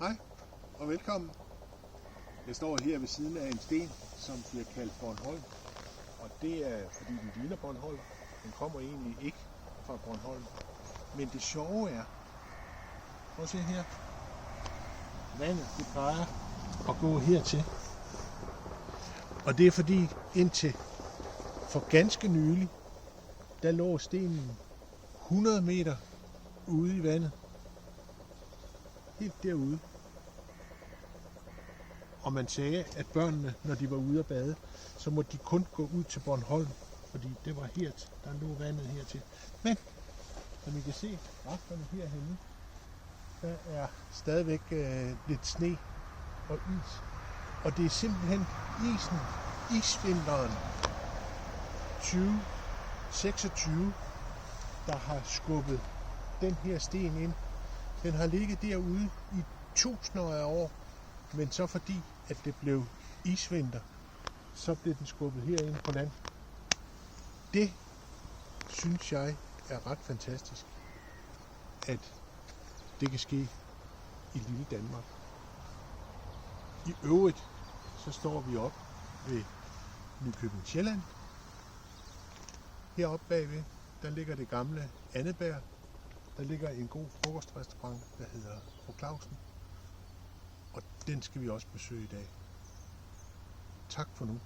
Hej og velkommen. Jeg står her ved siden af en sten, som bliver kaldt Bornholm. Og det er fordi den ligner Bornholm. Den kommer egentlig ikke fra Bornholm. Men det sjove er, prøv at se her. Vandet det plejer at gå hertil. Og det er fordi indtil for ganske nylig, der lå stenen 100 meter ude i vandet. Helt derude. Og man sagde, at børnene, når de var ude at bade, så måtte de kun gå ud til Bornholm, fordi det var her, der lå vandet hertil. Men, som I kan se, resterne herhenne, der er stadigvæk lidt sne og is. Og det er simpelthen isvinteren 2026, der har skubbet den her sten ind. Den har ligget derude i tusinder af år, men så fordi, at det blev isvinter, så blev den skubbet herind på land. Det synes jeg er ret fantastisk, at det kan ske i lille Danmark. I øvrigt, så står vi op ved Nykøbing Sjælland. Heroppe bagved, der ligger det gamle Anneberg. Der ligger en god frokostrestaurant, der hedder Fru Clausen. Og den skal vi også besøge i dag. Tak for nu.